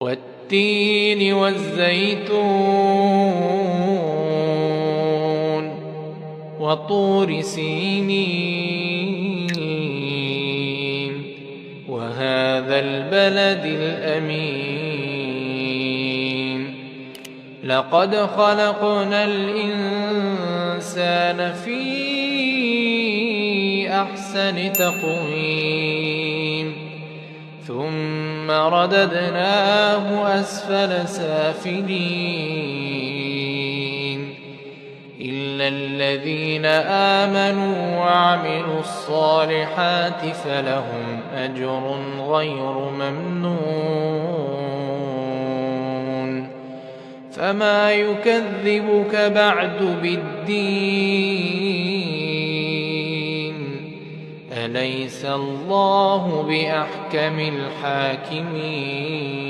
والتين والزيتون وطور سينين وهذا البلد الأمين لقد خلقنا الإنسان في أحسن تقويم ثم رددناه أسفل سافلين إلا الذين آمنوا وعملوا الصالحات فلهم أجر غير ممنون فما يكذبك بعد بالدين أليس الله بأحكم الحاكمين